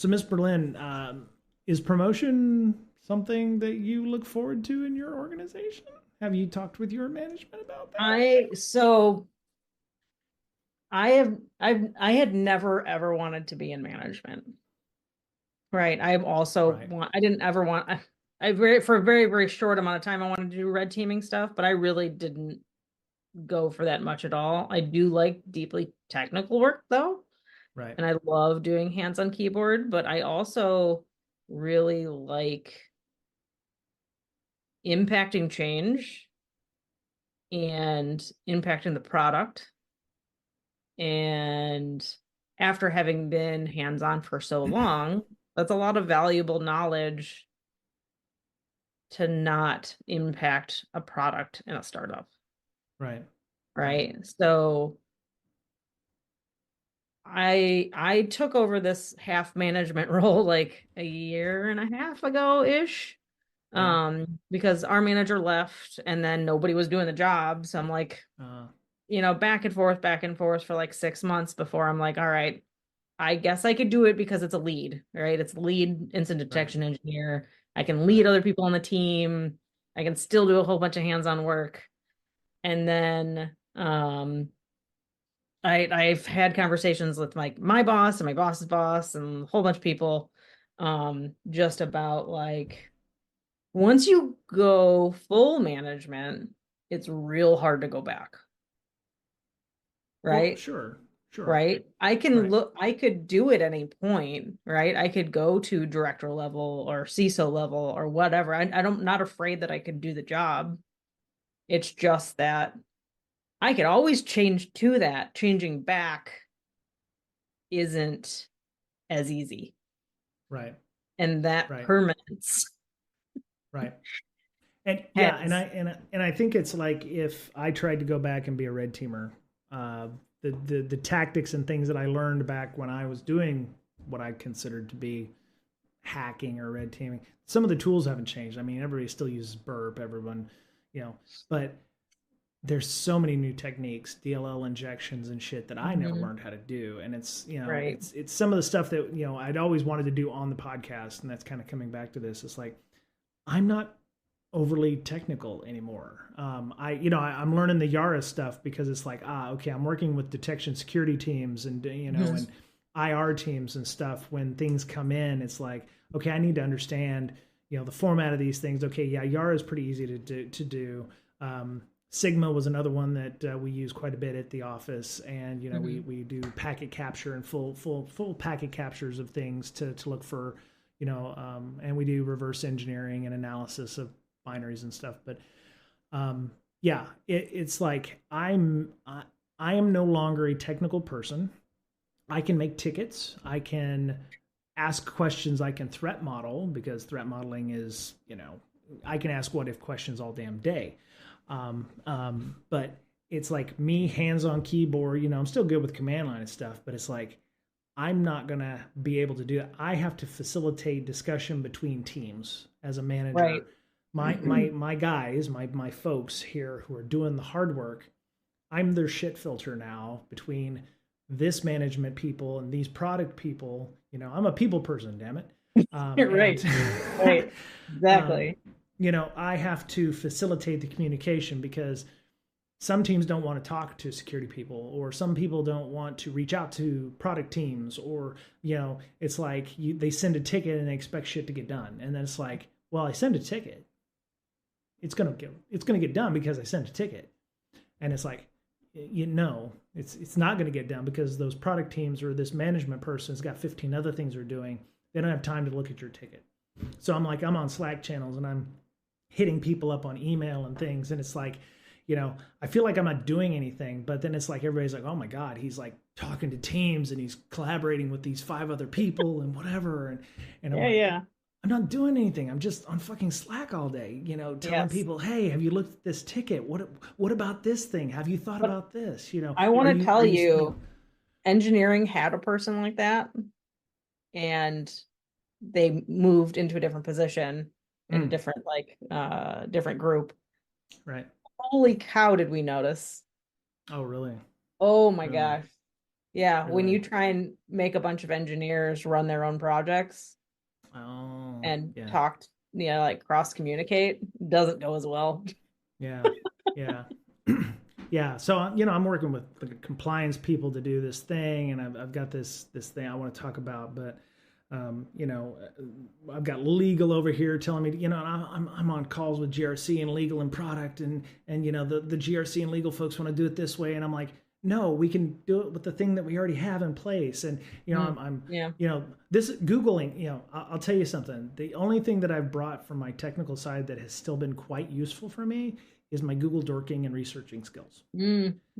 Miss Berlin, is promotion something that you look forward to in your organization? Have you talked with your management about that? I had never ever wanted to be in management. Right. I've also Right. I didn't ever want for a very, very short amount of time I wanted to do red teaming stuff, but I really didn't go for that much at all. I do like deeply technical work though. Right. And I love doing hands on keyboard, but I also really like impacting change and impacting the product. And after having been hands on for so long, that's a lot of valuable knowledge to not impact a product in a startup. Right. Right. So I took over this half management role like a year and a half ago ish. Because our manager left and then nobody was doing the job. So I'm like, back and forth for like 6 months before I'm like, all right, I guess I could do it because it's a lead, right? It's lead incident detection engineer. I can lead other people on the team. I can still do a whole bunch of hands-on work. And then I've had conversations with my boss and my boss's boss and a whole bunch of people just about like once you go full management, it's real hard to go back. Right? Well, sure. Right? I could do it at any point, right? I could go to director level or CISO level or whatever. I'm not afraid that I could do the job. It's just that I could always change to that. Changing back isn't as easy. Right. And that permanence. Right. And yeah, and I think it's like if I tried to go back and be a red teamer, the tactics and things that I learned back when I was doing what I considered to be hacking or red teaming, some of the tools haven't changed. I mean, everybody still uses burp, everyone, but there's so many new techniques, DLL injections and shit that I never learned how to do. And it's, it's some of the stuff that, I'd always wanted to do on the podcast. And that's kind of coming back to this. It's like, I'm not overly technical anymore. I'm learning the Yara stuff because it's like, okay, I'm working with detection security teams and, and IR teams and stuff. When things come in, it's like, okay, I need to understand, the format of these things. Okay. Yeah. Yara is pretty easy to do. Sigma was another one that we use quite a bit at the office, and we do packet capture and full packet captures of things to look for, and we do reverse engineering and analysis of binaries and stuff. But it's like I am no longer a technical person. I can make tickets. I can ask questions. I can threat model, because threat modeling is, I can ask what if questions all damn day. But it's like me hands on keyboard, I'm still good with command line and stuff, but it's like, I'm not going to be able to do that. I have to facilitate discussion between teams as a manager. Right. My guys, my folks here who are doing the hard work, I'm their shit filter now between this management people and these product people. I'm a people person, damn it. Right. Right. Exactly. I have to facilitate the communication, because some teams don't want to talk to security people, or some people don't want to reach out to product teams, or, it's like they send a ticket and they expect shit to get done. And then it's like, well, I send a ticket. It's going to get done because I sent a ticket. And it's like, it's not going to get done because those product teams or this management person has got 15 other things they're doing. They don't have time to look at your ticket. So I'm on Slack channels and I'm hitting people up on email and things. And it's like, I feel like I'm not doing anything, but then it's like, everybody's like, oh my God, he's like talking to teams and he's collaborating with these 5 other people and whatever. And I'm not doing anything. I'm just on fucking Slack all day, telling people, hey, have you looked at this ticket? What about this thing? Have you thought about this? I want to tell you, engineering had a person like that, and they moved into a different position. in a different different group. Right. Holy cow, did we notice? Oh, really? Oh my Really? gosh. Yeah, when Really? you try and make a bunch of engineers run their own projects Oh, and yeah. talk, like cross communicate, doesn't go as well. Yeah. Yeah. Yeah. So, I'm working with the compliance people to do this thing, and I've got this thing I want to talk about, but I've got legal over here telling me, I'm on calls with GRC and legal and product, and the GRC and legal folks want to do it this way, and I'm like, no, we can do it with the thing that we already have in place, and I'm Yeah. This Googling, I'll tell you something. The only thing that I've brought from my technical side that has still been quite useful for me is my Google dorking and researching skills.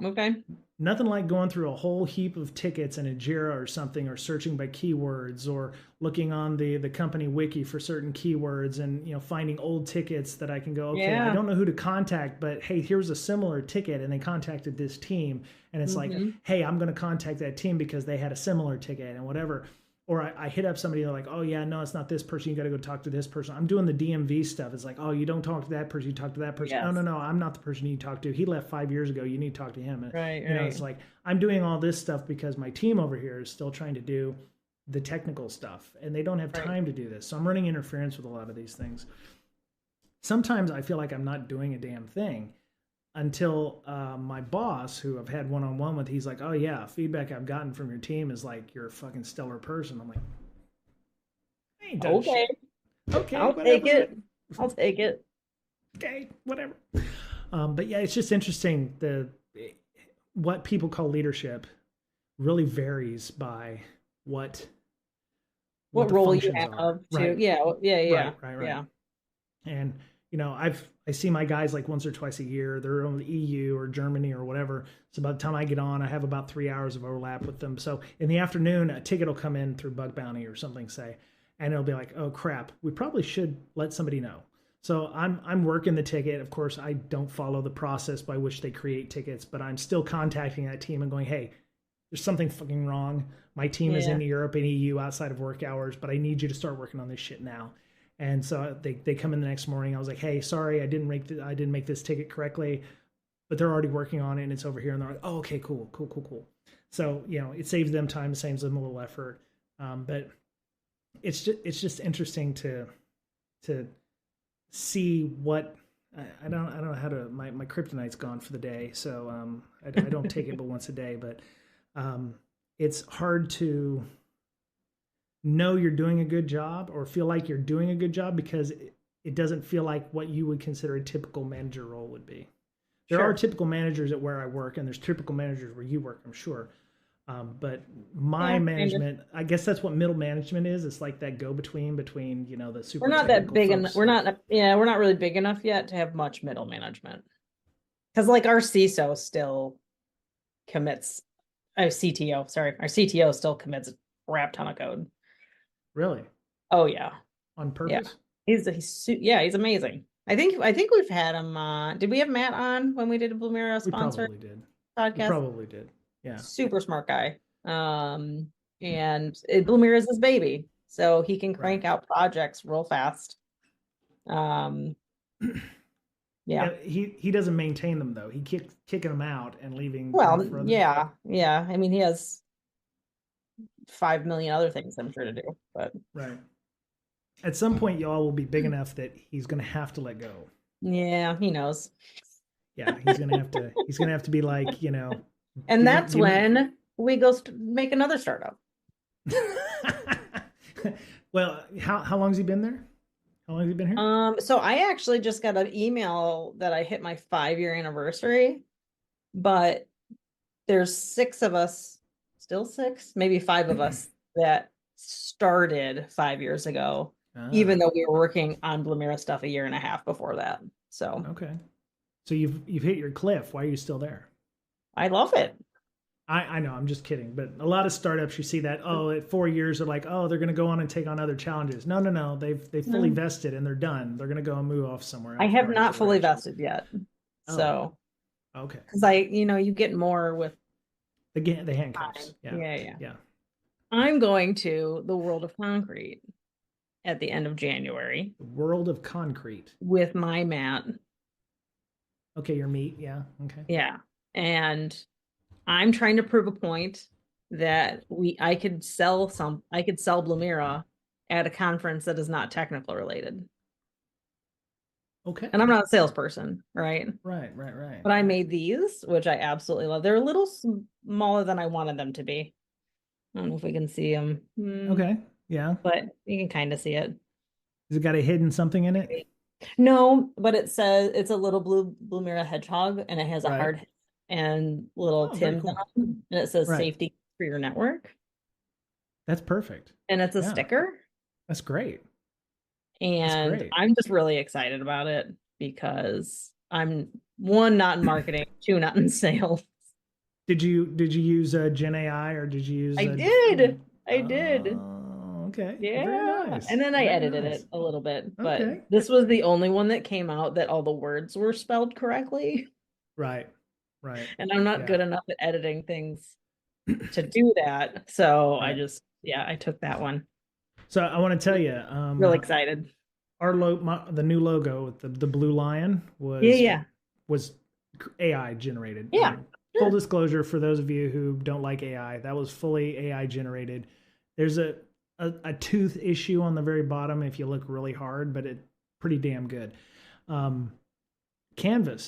Okay. Nothing like going through a whole heap of tickets in a Jira or something, or searching by keywords, or looking on the company wiki for certain keywords, and finding old tickets that I can go, okay, Yeah. I don't know who to contact, but hey, here's a similar ticket, and they contacted this team, and it's like, hey, I'm going to contact that team because they had a similar ticket and whatever. Or I hit up somebody, they're like, oh yeah, no, it's not this person. You got to go talk to this person. I'm doing the DMV stuff. It's like, oh, you don't talk to that person. You talk to that person. Yes. No, I'm not the person you need to talk to. He left 5 years ago. You need to talk to him. And, Right. it's like, I'm doing all this stuff because my team over here is still trying to do the technical stuff, and they don't have time to do this. So I'm running interference with a lot of these things. Sometimes I feel like I'm not doing a damn thing until my boss, who I've had one-on-one with, he's like, oh yeah, feedback I've gotten from your team is like, you're a fucking stellar person. I'm like, I ain't done shit. Okay, I'll whatever. take it. I'll take it. Okay, whatever. But yeah, it's just interesting. What people call leadership really varies by what What the role you functions have are. to, Right. yeah. Right. Yeah. And I see my guys like once or twice a year. They're in the EU or Germany or whatever. So by the time I get on, I have about 3 hours of overlap with them. So in the afternoon, a ticket will come in through Bug Bounty or something, say, and it'll be like, oh crap, we probably should let somebody know. So I'm working the ticket. Of course, I don't follow the process by which they create tickets, but I'm still contacting that team and going, hey, there's something fucking wrong. My team is in Europe and EU outside of work hours, but I need you to start working on this shit now. And so they come in the next morning. I was like, hey, sorry, I didn't make this ticket correctly, but they're already working on it and it's over here. And they're like, oh, okay, cool. So, it saves them time, saves them a little effort. But it's just interesting to see what, I don't know how to, my kryptonite's gone for the day. So, I don't take it but once a day, but, it's hard to know you're doing a good job or feel like you're doing a good job because it doesn't feel like what you would consider a typical manager role would be. There are typical managers at where I work, and there's typical managers where you work, I'm sure. But my management, I guess that's what middle management is. It's like that go between the super. We're not that big, and we're not really big enough yet to have much middle management. Because like our CISO still commits, our CTO still commits a crap ton of code. Really? Oh yeah. On purpose? Yeah. He's amazing. I think we've had him. Did we have Matt on when we did a Blue Mirror sponsor podcast? We probably did. Yeah. Super smart guy. And Blue Mirror is his baby, so he can crank out projects real fast. Yeah. He doesn't maintain them though. He kicking them out and leaving. Well, yeah. I mean, he has 5 million other things I'm sure to do, but right. At some point, y'all will be big enough that he's going to have to let go. Yeah, he knows. Yeah, he's going to have to be like, And that's when we go make another startup. Well, how long has he been there? How long have you been here? So I actually just got an email that I hit my 5-year anniversary, but there's 6 of us, still 6, maybe 5 of us that started 5 years ago, even though we were working on Blue Mirror stuff a year and a half before that. So okay, so you've hit your cliff. Why are you still there? I love it. I know, I'm just kidding, but a lot of startups you see that at 4 years they're like, oh, they're going to go on and take on other challenges. No, they've fully vested and they're done. They're going to go and move off somewhere else. I have not fully vested yet, so okay, because you get more with the handcuffs. Yeah. I'm going to the world of concrete, at the end of January. The World of Concrete. With my mat. Okay, your meat. Yeah. Okay. Yeah. And I'm trying to prove a point that I could sell Blumira at a conference that is not technical related. Okay. And I'm not a salesperson, right? Right. But I made these, which I absolutely love. They're a little smaller than I wanted them to be. I don't know if we can see them. Okay. Yeah. But you can kind of see it. Has it got a hidden something in it? No, but it says it's a little Blumira hedgehog, and it has a hard and little Tim cool. on it, and it says safety for your network. That's perfect. And it's a sticker. That's great. And I'm just really excited about it because I'm one, not in marketing, two, not in sales. Did you use Gen AI or did you use? I did. Okay. Yeah. Very nice. And then I edited it a little bit, but this was the only one that came out that all the words were spelled correctly. Right. And I'm not good enough at editing things to do that. So I took that one. So I want to tell you, really excited. The new logo with the blue lion was was AI generated. Yeah. Full disclosure for those of you who don't like AI, that was fully AI generated. There's a tooth issue on the very bottom if you look really hard, but it's pretty damn good. Canva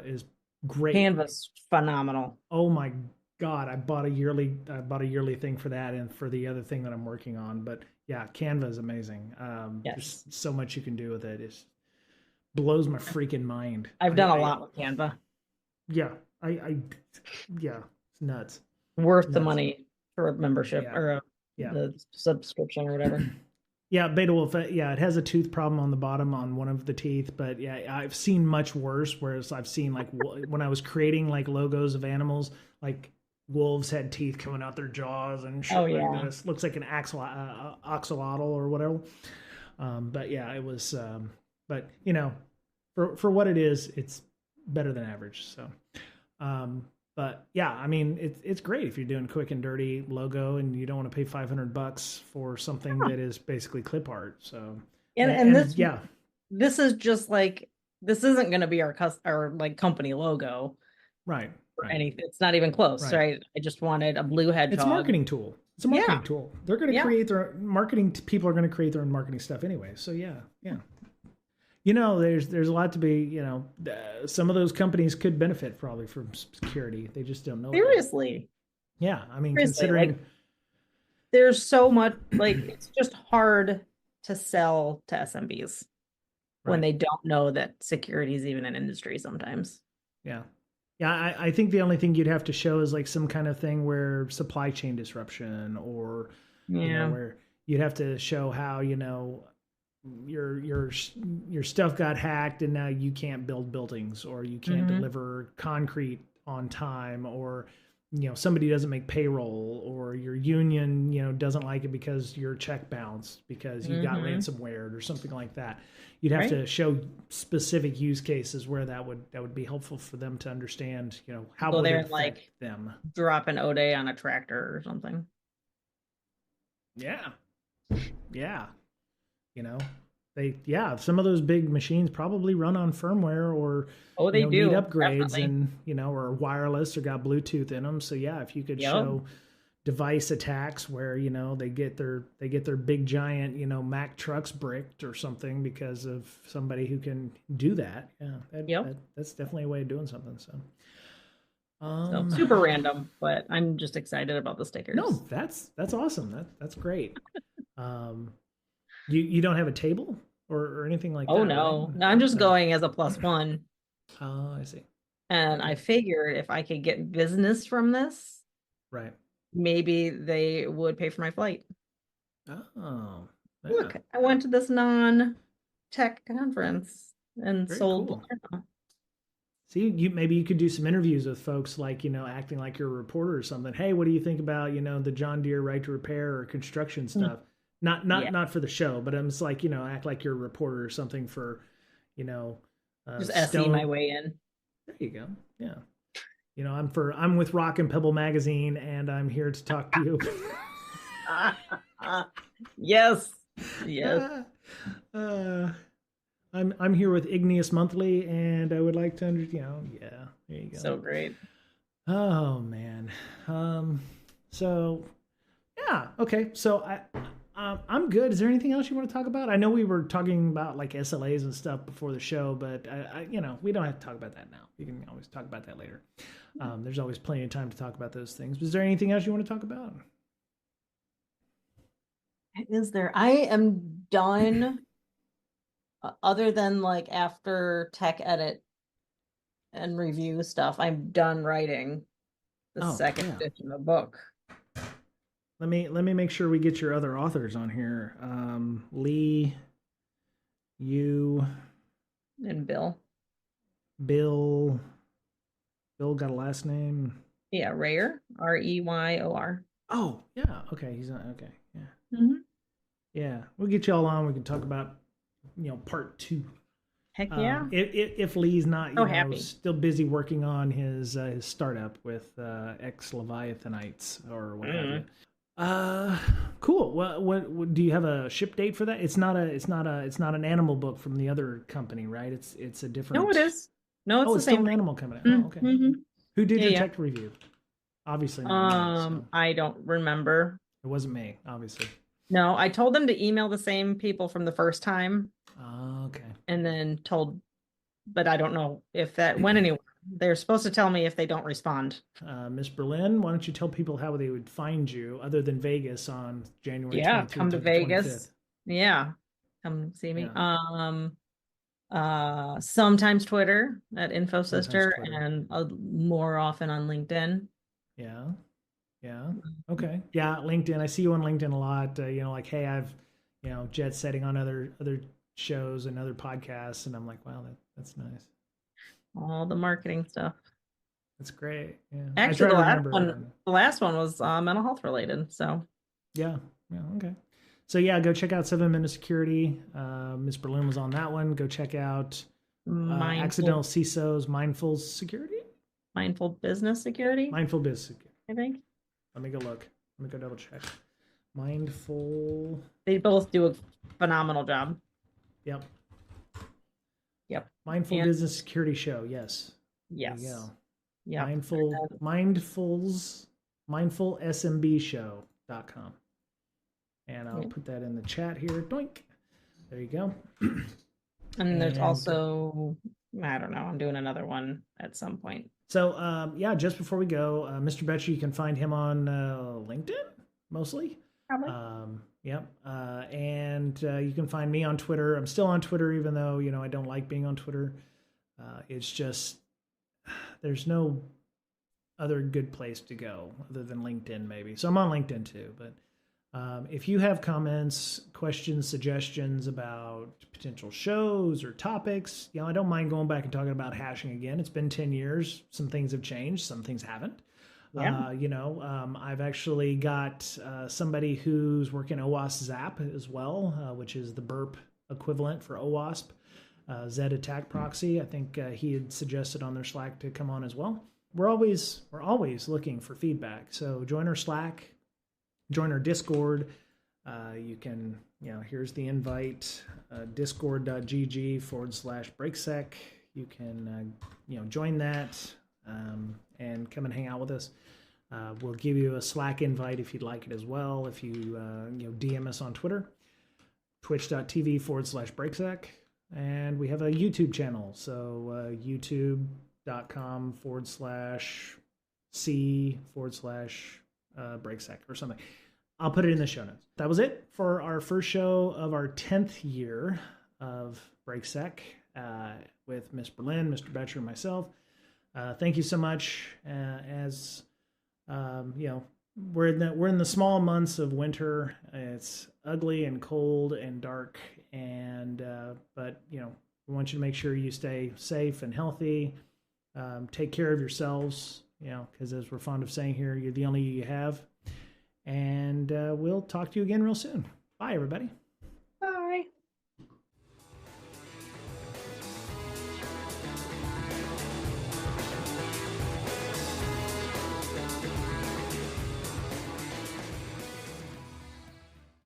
is great. Canva's phenomenal. Oh my God, I bought a yearly thing for that and for the other thing that I'm working on. But yeah, Canva is amazing. There's so much you can do with it. It blows my freaking mind. I've done a lot with Canva. Yeah, it's nuts. Worth the money for a membership or the subscription or whatever. Yeah, Beta Wolf. Yeah, it has a tooth problem on the bottom on one of the teeth, but yeah, I've seen much worse. Whereas I've seen like when I was creating like logos of animals, like wolves had teeth coming out their jaws and shit like this. Looks like an axolotl or whatever. But yeah, it was. But you know, for what it is, it's better than average. So. But yeah, I mean, it's great if you're doing quick and dirty logo and you don't want to pay $500 for something that is basically clip art. So this is just like, this isn't going to be our like company logo, right? Anything. It's not even close, right? I just wanted a blue hedgehog. It's a marketing tool. It's a marketing tool. They're going to create their marketing. People are going to create their own marketing stuff anyway. So yeah. You know, there's a lot to be, you know, some of those companies could benefit probably from security. They just don't know. Seriously. Yeah. I mean, considering like, there's so much, like, it's just hard to sell to SMBs when they don't know that security is even an industry sometimes. Yeah. Yeah. I think the only thing you'd have to show is like some kind of thing where supply chain disruption or, you know, where you'd have to show how, you know, your stuff got hacked and now you can't build buildings or you can't deliver concrete on time, or you know somebody doesn't make payroll, or your union doesn't like it because your check bounced because you got ransomware or something like that. You'd have to show specific use cases where that would be helpful for them to understand, you know, how would it affect them. Drop an Ode on a tractor or something. Yeah. You know, some of those big machines probably run on firmware or they do need upgrades, definitely. And you know, or wireless or got Bluetooth in them. So yeah, if you could show device attacks where you know they get their big giant Mack trucks bricked or something because of somebody who can do that. Yeah, that's definitely a way of doing something. So. Super random, but I'm just excited about the stickers. No, that's awesome. That's great. You don't have a table or anything like that? Oh no. Right? No, I'm just going as a +1. Oh, I see. And I figured if I could get business from this, right, maybe they would pay for my flight. Oh, yeah. Look, I went to this non-tech conference and very sold. Cool. See, maybe you could do some interviews with folks, like acting like you're a reporter or something. Hey, what do you think about the John Deere right to repair or construction stuff? Not for the show, but I'm just like, act like you're a reporter or something for, just SE my way in. There you go. Yeah. I'm with Rock and Pebble magazine and I'm here to talk to you. Yes. Yes. Uh, I'm here with Igneous Monthly, and I would like to yeah, there you go. So great. Oh man. Um, so yeah, okay. So I'm good. Is there anything else you want to talk about? I know we were talking about like SLAs and stuff before the show, but we don't have to talk about that now. We can always talk about that later. There's always plenty of time to talk about those things. Is there anything else you want to talk about? Is there? I am done. Other than like after tech edit and review stuff, I'm done writing the second edition of the book. Let me make sure we get your other authors on here. Lee, you, And Bill. Bill got a last name. Yeah, Rayer, Reyor. Oh yeah, okay, he's on. Okay, yeah, Mm-hmm. yeah. We'll get you all on. We can talk about part 2. Heck yeah. If Lee's not happy. still busy working on his startup with ex Leviathanites or what have you. Cool. What do you have a ship date for that? It's not an animal book from the other company, right? It's a different. No, it is. No, it's the still same an animal company. Oh, okay. Mm-hmm. Who did your tech review? Obviously not me, so. I don't remember. It wasn't me, obviously. No, I told them to email the same people from the first time. Okay. And then but I don't know if that went anywhere. They're supposed to tell me if they don't respond. Miss Berlin, why don't you tell people how they would find you other than Vegas on January 22nd? Come to Vegas. 25th? Yeah. Come see me. Yeah. Sometimes Twitter at InfoSister and more often on LinkedIn. Yeah. Yeah. Okay. Yeah. LinkedIn. I see you on LinkedIn a lot. Like, hey, I've, jet setting on other shows and other podcasts, and I'm like, wow, that's nice. All the marketing stuff. That's great. Yeah. Actually, the last one was mental health related. So. Yeah. Yeah. Okay. So yeah, go check out 7 Minute Security. Miss Berlin was on that one. Go check out Accidental CISO's Mindful Security. Mindful Business Security. Mindful Business Security. I think. Let me go look. Let me go double check. Mindful. They both do a phenomenal job. Yep. Yep. Mindful Business Security Show. Yes. Yes. There you go. Yeah. mindfulsmbshow.com. And I'll put that in the chat here. Doink. There you go. And there's also, I don't know, I'm doing another one at some point. So, just before we go, Mr. Betcher, you can find him on LinkedIn, mostly. Probably. Yep. And you can find me on Twitter. I'm still on Twitter, even though, I don't like being on Twitter. It's just, there's no other good place to go other than LinkedIn, maybe. So I'm on LinkedIn too. But if you have comments, questions, suggestions about potential shows or topics, I don't mind going back and talking about hashing again. It's been 10 years. Some things have changed. Some things haven't. Yeah. I've actually got somebody who's working OWASP Zap as well, which is the burp equivalent for OWASP, Zed Attack Proxy. I think he had suggested on their Slack to come on as well. We're always looking for feedback. So join our Slack, join our Discord. You can, here's the invite, discord.gg/breaksec. You can, join that and come and hang out with us. We'll give you a Slack invite if you'd like it as well. If you, DM us on Twitter, twitch.tv/breaksec. And we have a YouTube channel. So youtube.com/c/breaksec or something. I'll put it in the show notes. That was it for our first show of our 10th year of BreakSec with Miss Berlin, Mr. Betcher, and myself. Thank you so much. We're in the small months of winter. It's ugly and cold and dark, but we want you to make sure you stay safe and healthy. Take care of yourselves, because as we're fond of saying here, you're the only you have. And we'll talk to you again real soon. Bye, everybody.